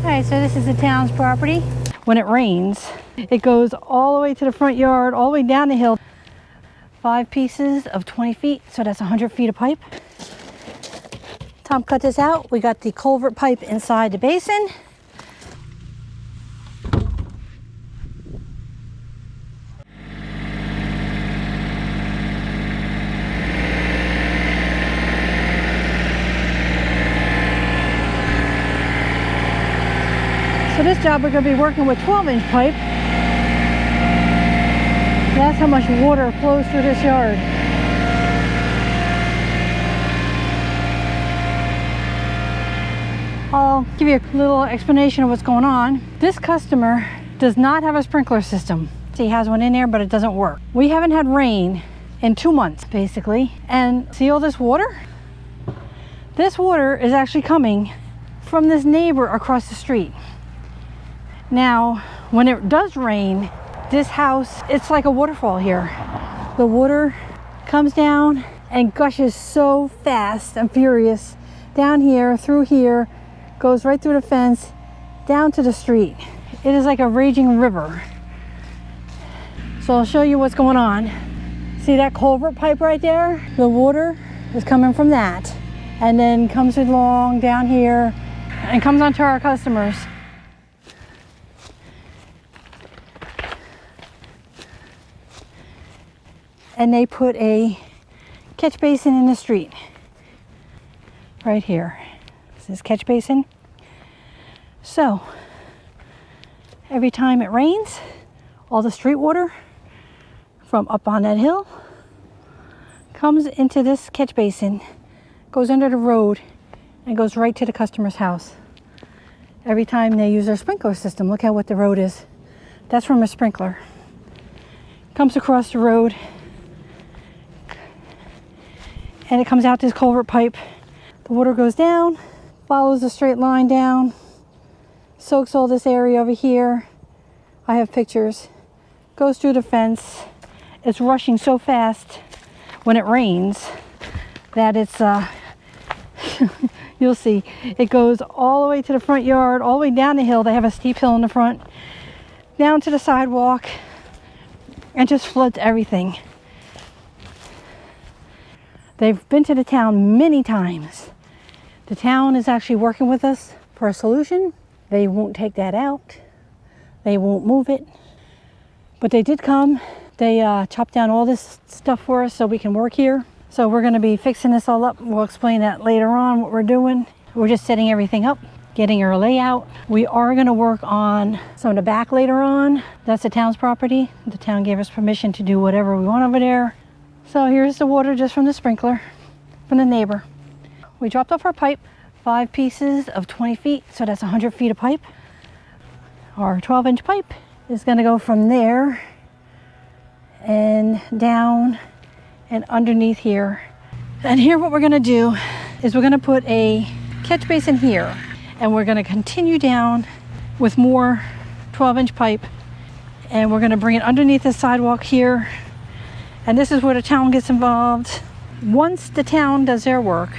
Alright, so this is the town's property. When it rains, it goes all the way to the front yard, all the way down the hill. 5 pieces of 20 feet, so that's 100 feet of pipe. Tom cut this out. We got the culvert pipe inside the basin. So this job we're going to be working with 12-inch pipe. That's how much water flows through this yard. I'll give you a little explanation of what's going on. This customer does not have a sprinkler system. He has one in there, but it doesn't work. We haven't had rain in 2 months, basically. And see all this water? This water is actually coming from this neighbor across the street. Now, when it does rain, this house, it's like a waterfall here. The water comes down and gushes so fast and furious down here, through here, goes right through the fence, down to the street. It is like a raging river. So I'll show you what's going on. See that culvert pipe right there? The water is coming from that and then comes along down here and comes onto our customers. And they put a catch basin in the street right here. This is catch basin. So every time it rains, all the street water from up on that hill comes into this catch basin, goes under the road, and goes right to the customer's house. Every time they use their sprinkler system, look at what the road is. That's from a sprinkler. Comes across the road, and it comes out this culvert pipe. The water goes down, follows a straight line down, soaks all this area over here. I have pictures. Goes through the fence. It's rushing so fast when it rains that it's, you'll see, it goes all the way to the front yard, all the way down the hill. They have a steep hill in the front, down to the sidewalk, and just floods everything. They've been to the town many times. The town is actually working with us for a solution. They won't take that out. They won't move it. But they did come. They chopped down all this stuff for us so we can work here. So we're going to be fixing this all up. We'll explain that later on, what we're doing. We're just setting everything up, getting our layout. We are going to work on some of the back later on. That's the town's property. The town gave us permission to do whatever we want over there. So here's the water just from the sprinkler, from the neighbor. We dropped off our pipe, 5 pieces of 20 feet, so that's 100 feet of pipe. Our 12-inch pipe is going to go from there and down and underneath here. And here what we're going to do is we're going to put a catch basin here, and we're going to continue down with more 12-inch pipe, and we're going to bring it underneath the sidewalk here. And this is where the town gets involved. Once the town does their work,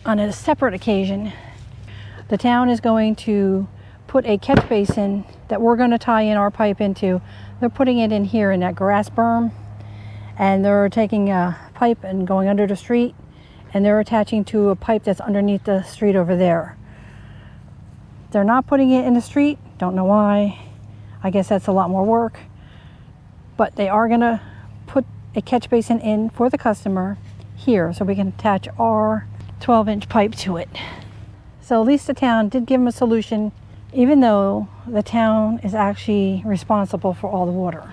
on a separate occasion, the town is going to put a catch basin that we're going to tie in our pipe into. They're putting it in here in that grass berm, and they're taking a pipe and going under the street, and they're attaching to a pipe that's underneath the street over there. They're not putting it in the street. Don't know why. I guess that's a lot more work. But they are going to put a catch basin in for the customer here so we can attach our 12-inch pipe to it. So at least the town did give them a solution, even though the town is actually responsible for all the water.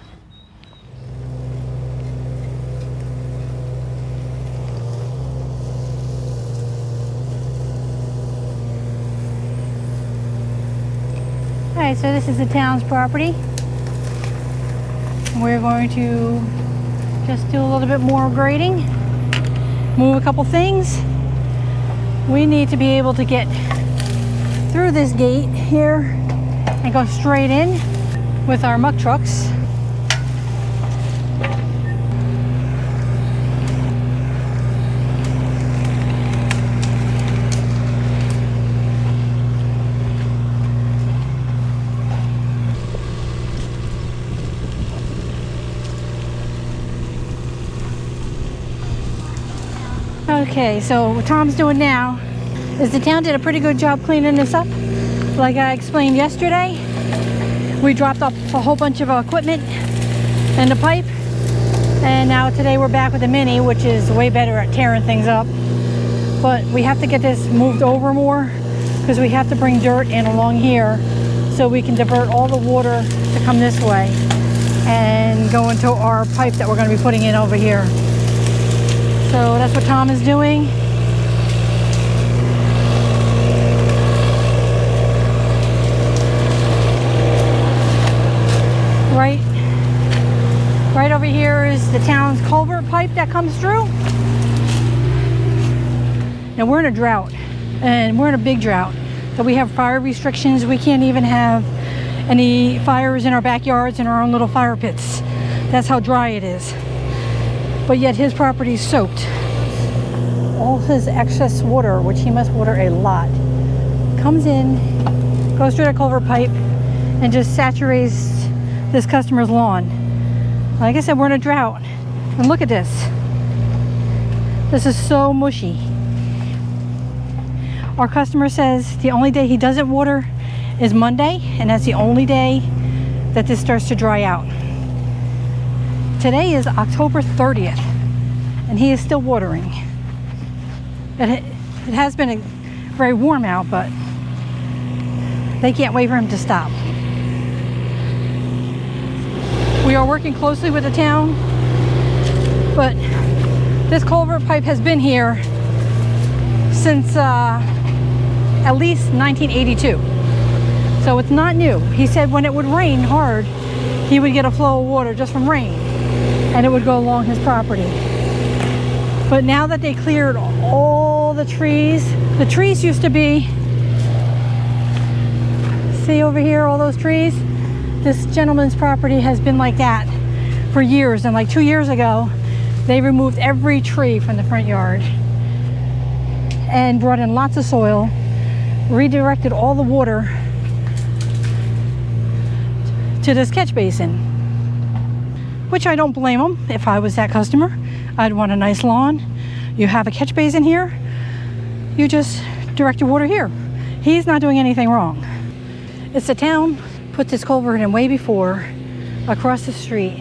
Alright, so this is the town's property. We're going to just do a little bit more grading, move a couple things. We need to be able to get through this gate here and go straight in with our muck trucks. Okay, so what Tom's doing now is the town did a pretty good job cleaning this up. Like I explained yesterday, we dropped off a whole bunch of equipment and the pipe, and now today we're back with the Mini, which is way better at tearing things up. But we have to get this moved over more because we have to bring dirt in along here so we can divert all the water to come this way and go into our pipe that we're going to be putting in over here. So that's what Tom is doing. Right over here is the town's culvert pipe that comes through. Now we're in a drought, and we're in a big drought. So we have fire restrictions. We can't even have any fires in our backyards in our own little fire pits. That's how dry it is. But yet his property is soaked. All his excess water, which he must water a lot, comes in, goes through that culvert pipe, and just saturates this customer's lawn. Like I said, we're in a drought. And look at this. This is so mushy. Our customer says the only day he doesn't water is Monday, and that's the only day that this starts to dry out. Today is October 30th, and he is still watering. It has been very warm out, but they can't wait for him to stop. We are working closely with the town, but this culvert pipe has been here since at least 1982. So it's not new. He said when it would rain hard, he would get a flow of water just from rain, and it would go along his property. But now that they cleared all the trees used to be, see over here, all those trees? This gentleman's property has been like that for years, and like 2 years ago, they removed every tree from the front yard and brought in lots of soil, redirected all the water to this catch basin, which I don't blame them. If I was that customer, I'd want a nice lawn. You have a catch basin here, you just direct your water here. He's not doing anything wrong. It's the town put this culvert in way before, across the street.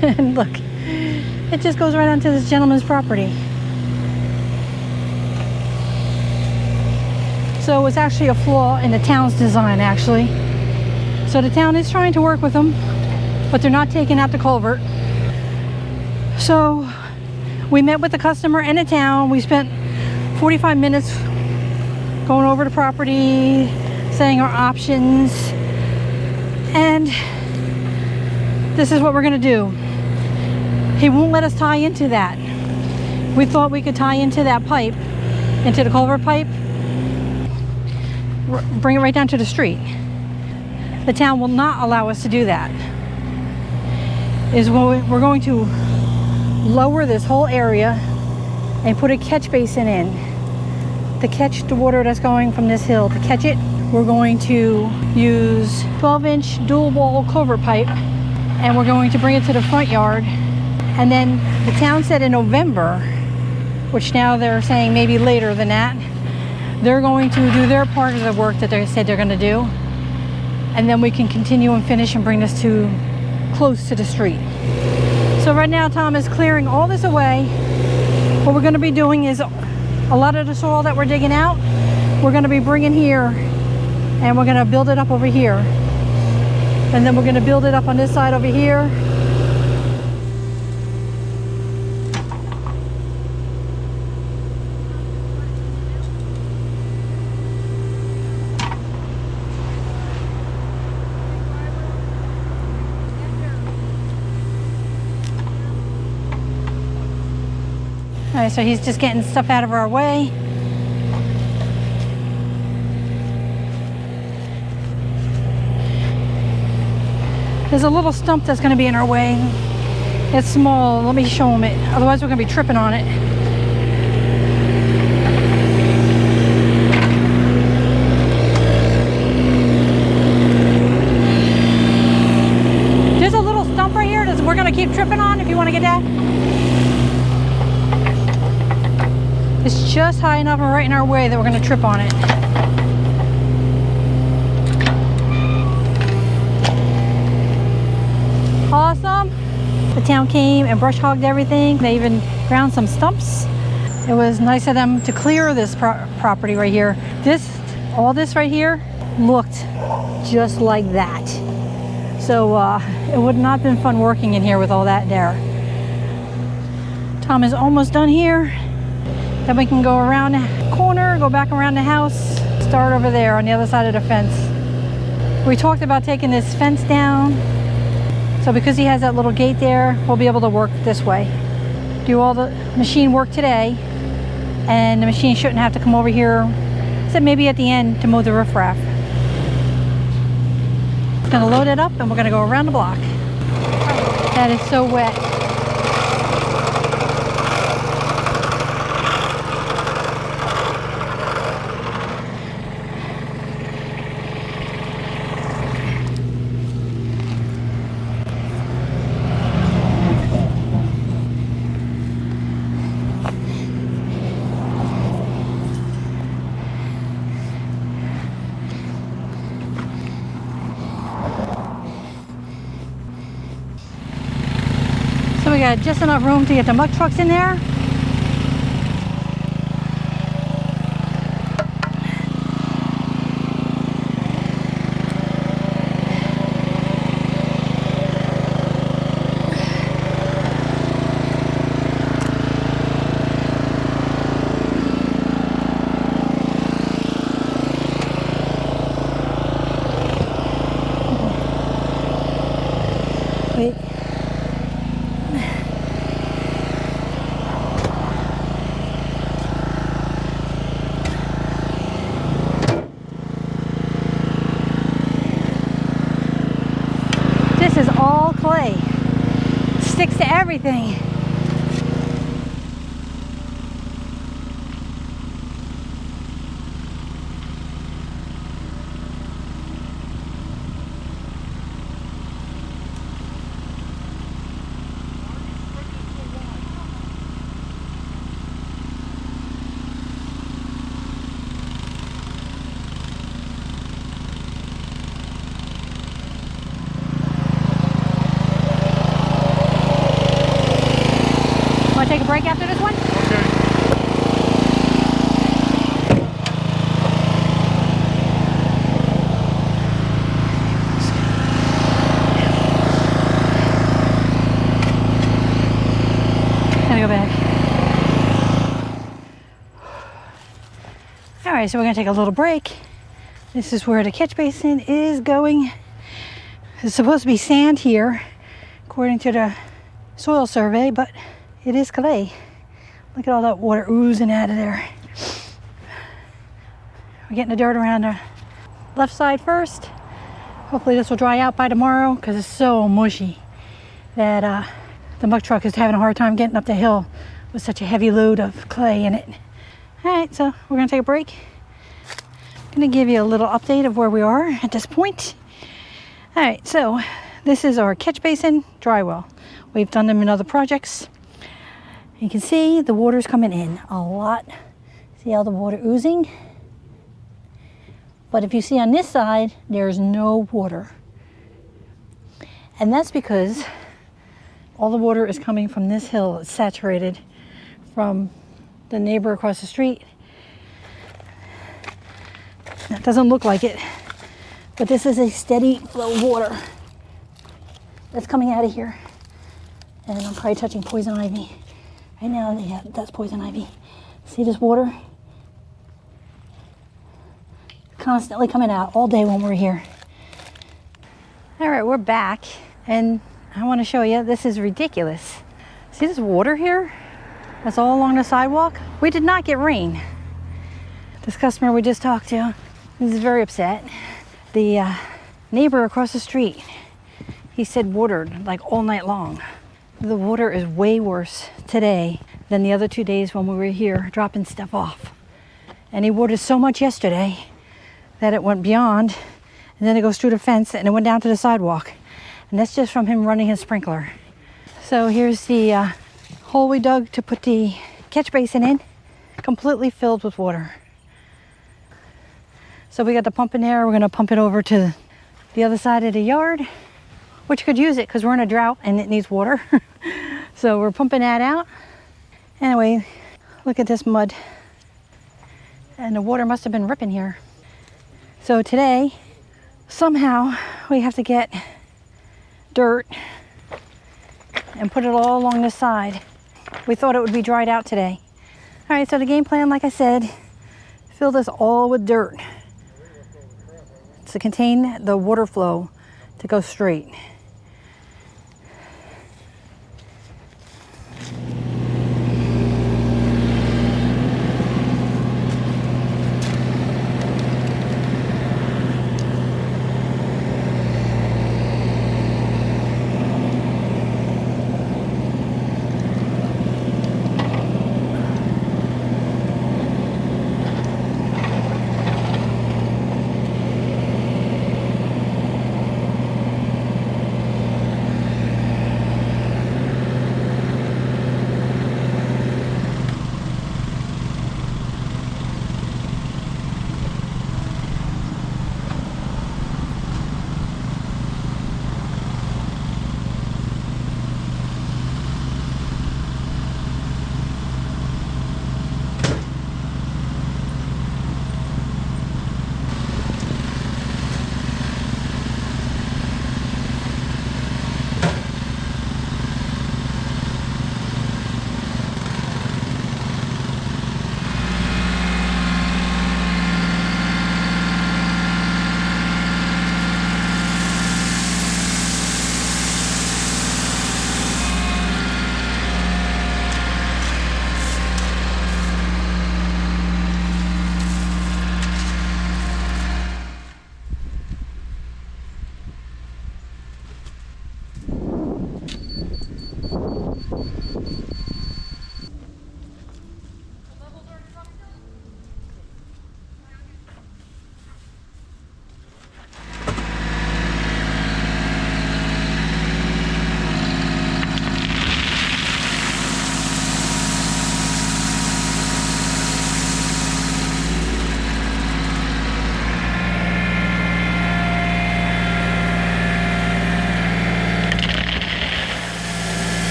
And look, it just goes right onto this gentleman's property. So it's actually a flaw in the town's design, actually. So the town is trying to work with them, but they're not taking out the culvert. So we met with the customer and the town. We spent 45 minutes going over the property, saying our options, and this is what we're going to do. He won't let us tie into that. We thought we could tie into that pipe, into the culvert pipe, bring it right down to the street. The town will not allow us to do that. We're going to lower this whole area and put a catch basin in to catch the water that's going from this hill. To catch it, we're going to use 12-inch dual wall culvert pipe, and we're going to bring it to the front yard. And then the town said in November, which now they're saying maybe later than that, they're going to do their part of the work that they said they're going to do, and then we can continue and finish and bring this to close to the street. So right now Tom is clearing all this away. What we're going to be doing is a lot of the soil that we're digging out, we're going to be bringing here, and we're going to build it up over here, and then we're going to build it up on this side over here. All right, so he's just getting stuff out of our way. There's a little stump that's going to be in our way. It's small. Let me show him it. Otherwise, we're going to be tripping on it. There's a little stump right here that we're going to keep tripping on if you want to get that. just high enough and right in our way that we're going to trip on it. Awesome. The town came and brush hogged everything. They even ground some stumps. It was nice of them to clear this property right here. All this right here looked just like that. So it would not have been fun working in here with all that there. Tom is almost done here. Then we can go around the corner, go back around the house, start over there on the other side of the fence. We talked about taking this fence down. So because he has that little gate there, we'll be able to work this way. Do all the machine work today, and the machine shouldn't have to come over here, except maybe at the end to mow the riprap. Gonna load it up and we're gonna go around the block. That is so wet. So we got just enough room to get the muck trucks in there. Wait. This is all clay. Sticks to everything. Take a break after this one? Okay. Gotta go back. All right, so we're gonna take a little break. This is where the catch basin is going. There's supposed to be sand here, according to the soil survey, but it is clay. Look at all that water oozing out of there. We're getting the dirt around the left side first. Hopefully this will dry out by tomorrow because it's so mushy that the muck truck is having a hard time getting up the hill with such a heavy load of clay in it. All right, so we're gonna take a break. I'm gonna give you a little update of where we are at this point. All right, so this is our catch basin dry well. We've done them in other projects. You can see the water's coming in a lot. See all the water oozing? But if you see on this side, there's no water. And that's because all the water is coming from this hill. It's saturated from the neighbor across the street. That doesn't look like it, but this is a steady flow of water that's coming out of here. And I'm probably touching poison ivy. Right now, yeah, that's poison ivy. See this water? Constantly coming out all day when we're here. All right, we're back, and I want to show you, this is ridiculous. See this water here? That's all along the sidewalk. We did not get rain. This customer we just talked to is very upset. The neighbor across the street, he said watered like all night long. The water is way worse today than the other 2 days when we were here dropping stuff off. And he watered so much yesterday that it went beyond, and then it goes through the fence and it went down to the sidewalk. And that's just from him running his sprinkler. So here's the hole we dug to put the catch basin in. completely filled with water. So we got the pump in there. We're gonna pump it over to the other side of the yard, which could use it because we're in a drought and it needs water. So we're pumping that out. Anyway, look at this mud. And the water must have been ripping here. So today, somehow we have to get dirt and put it all along this side. We thought it would be dried out today. All right, so the game plan, like I said, fill this all with dirt to contain the water flow to go straight.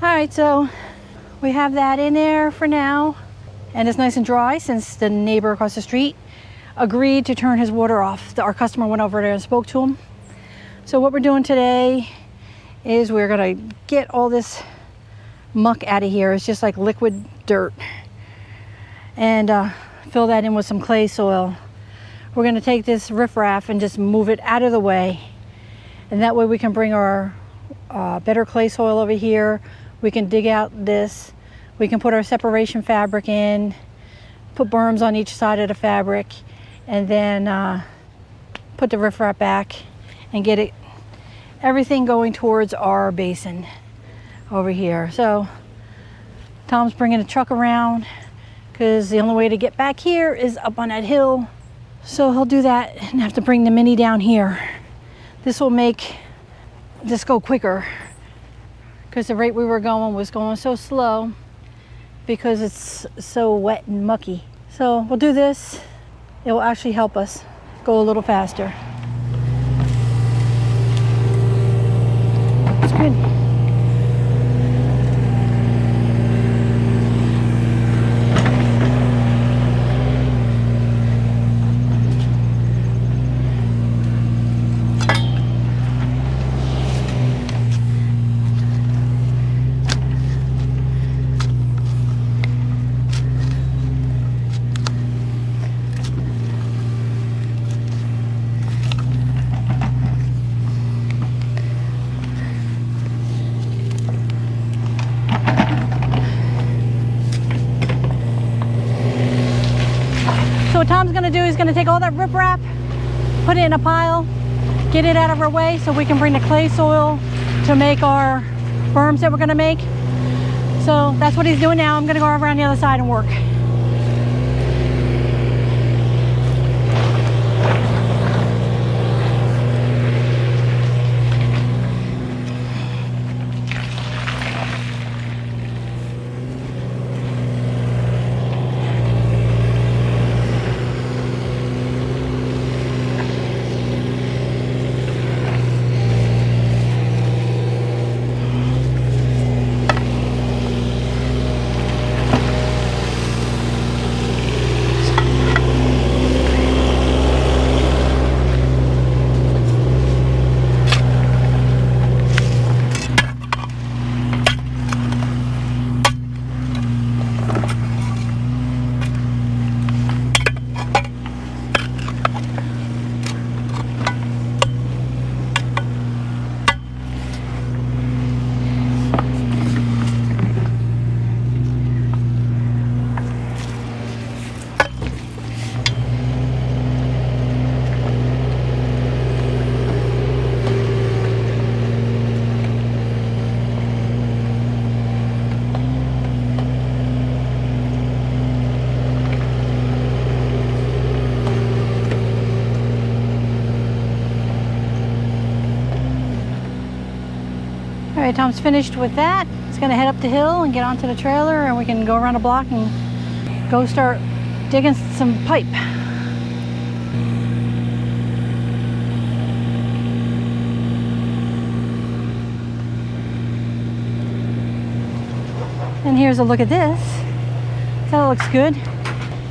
Alright, so we have that in there for now, and it's nice and dry since the neighbor across the street agreed to turn his water off. Our customer went over there and spoke to him. So what we're doing today is we're gonna get all this muck out of here. It's just like liquid dirt, and fill that in with some clay soil. We're gonna take this riprap and just move it out of the way, and that way we can bring our better clay soil over here. We can dig out this, we can put our separation fabric in, put berms on each side of the fabric, and then put the riprap back and get it, everything going towards our basin over here. So Tom's bringing the truck around because the only way to get back here is up on that hill. So he'll do that and have to bring the mini down here. This will make this go quicker, because the rate we were going was going so slow because it's so wet and mucky. So we'll do this. It will actually help us go a little faster. It's good. So what Tom's gonna do is gonna take all that riprap, put it in a pile, get it out of our way so we can bring the clay soil to make our berms that we're gonna make. So that's what he's doing now. I'm gonna go around the other side and work. All right, Tom's finished with that. He's gonna head up the hill and get onto the trailer, and we can go around the block and go start digging some pipe. And here's a look at this. That looks good.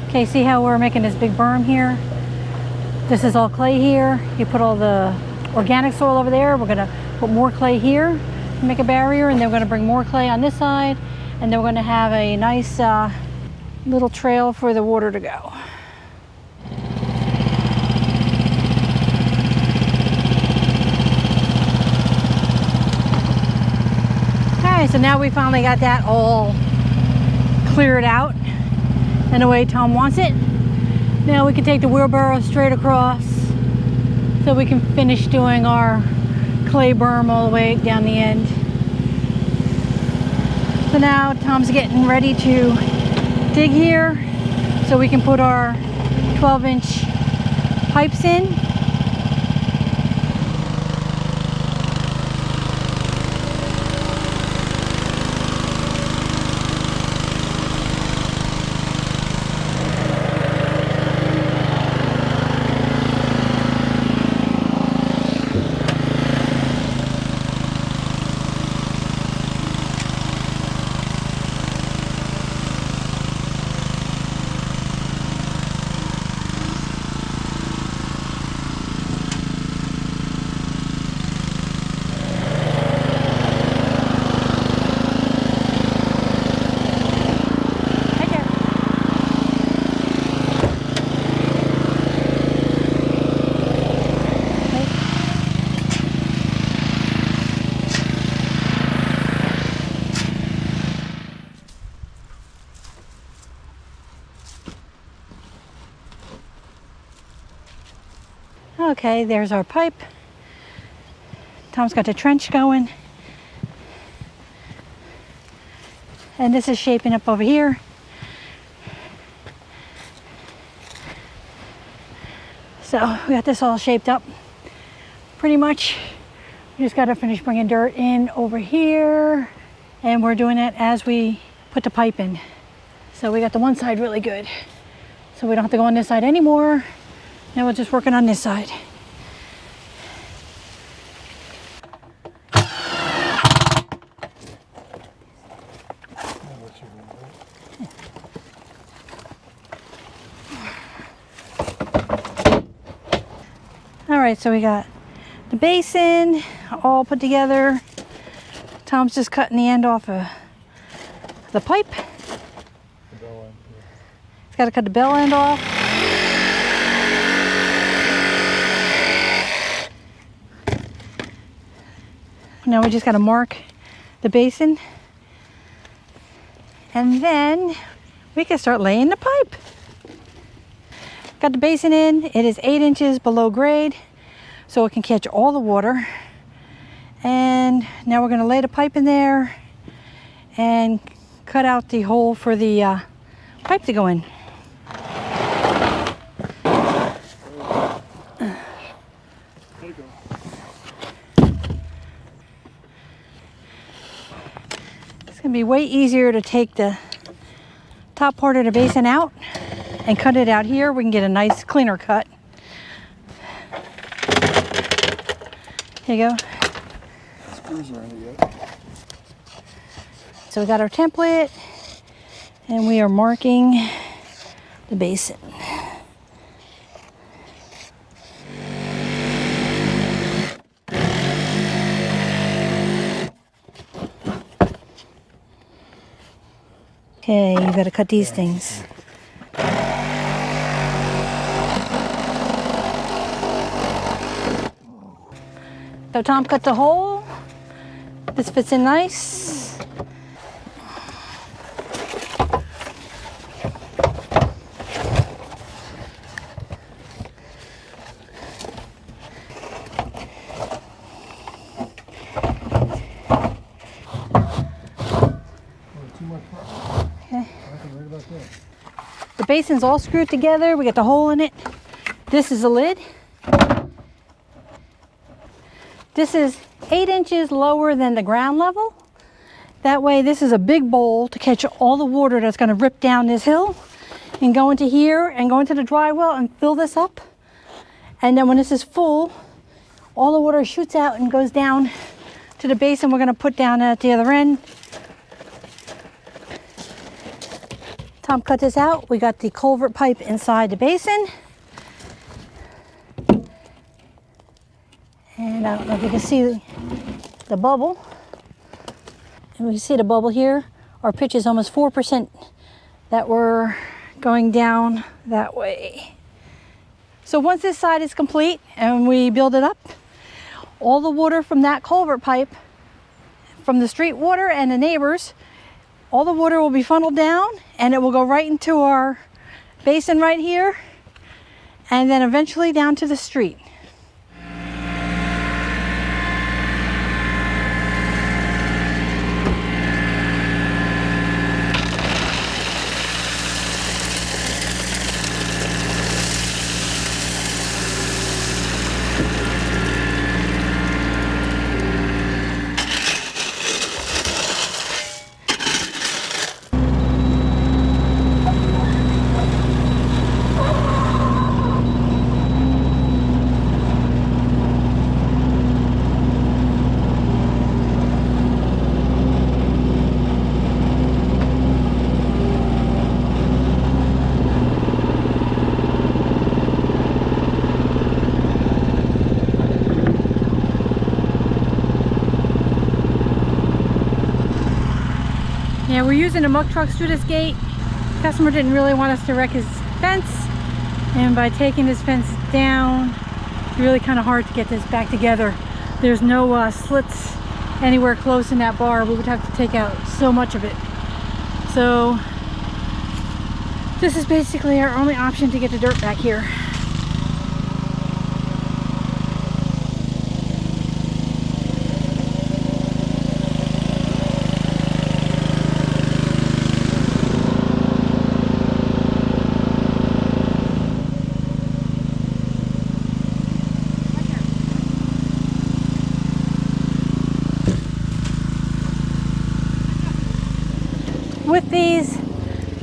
Okay, see how we're making this big berm here? This is all clay here. You put all the organic soil over there. We're gonna put more clay here to make a barrier, and then we're gonna bring more clay on this side, and then we're gonna have a nice little trail for the water to go. Alright, so now we finally got that all cleared out in the way Tom wants it. Now we can take the wheelbarrow straight across so we can finish doing our clay berm all the way down the end. So now Tom's getting ready to dig here so we can put our 12-inch pipes in. Okay, there's our pipe. Tom's got the trench going. And this is shaping up over here. So we got this all shaped up pretty much. We just got to finish bringing dirt in over here. And we're doing it as we put the pipe in. So we got the one side really good. So we don't have to go on this side anymore. Now we're just working on this side. All right, so we got the basin all put together. Tom's just cutting the end off of the pipe. He's got to cut the bell end off. Now we just got to mark the basin, and then we can start laying the pipe. Got the basin in. It is 8 inches below grade, so it can catch all the water. And now we're going to lay the pipe in there and cut out the hole for the pipe to go in. It's gonna be way easier to take the top part of the basin out and cut it out here. We can get a nice cleaner cut. Here you go. Screws around it yet. So we got our template and we are marking the basin. Okay, you gotta cut these things. So Tom cut the hole. This fits in nice. Okay. The basin's all screwed together. We got the hole in it. This is a lid. This is 8 inches lower than the ground level. That way, this is a big bowl to catch all the water that's going to rip down this hill and go into here and go into the dry well and fill this up. And then when this is full, all the water shoots out and goes down to the basin we're going to put down at the other end. Tom cut this out. We got the culvert pipe inside the basin. And I don't know if you can see the bubble. And we can see the bubble here. Our pitch is almost 4% that we're going down that way. So once this side is complete and we build it up, all the water from that culvert pipe, from the street water and the neighbors, all the water will be funneled down and it will go right into our basin right here and then eventually down to the street. Yeah, we're using the muck trucks through this gate. The customer didn't really want us to wreck his fence, and by taking this fence down, it's really kind of hard to get this back together. There's no slits anywhere close in that bar. We would have to take out so much of it. So this is basically our only option to get the dirt back here. With these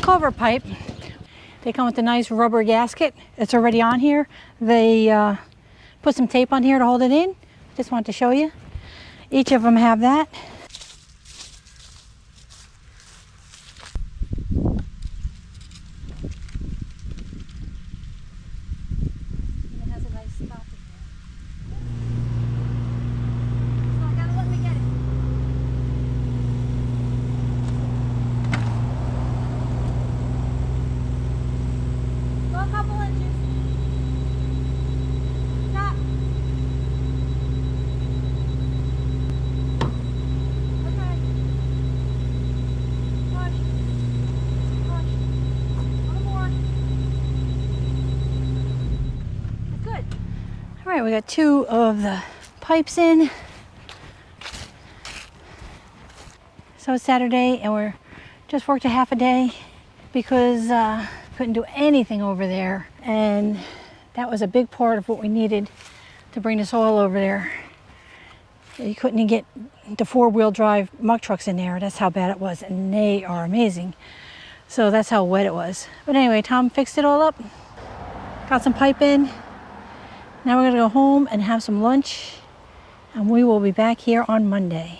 culvert pipe, they come with a nice rubber gasket. It's already on here. They put some tape on here to hold it in. Just wanted to show you. Each of them have that. It has a nice stop in here. So I gotta let me get it. A couple inches. Stop. Okay. Push. Push. A little more. That's good. All right, we got 2 of the pipes in. So it's Saturday and we're Just worked a half a day because couldn't do anything over there. And that was a big part of what we needed to bring the soil over there. You couldn't even get the 4-wheel drive muck trucks in there. That's how bad it was. And they are amazing. So that's how wet it was. But anyway, Tom fixed it all up. Got some pipe in. Now we're gonna go home and have some lunch. And we will be back here on Monday.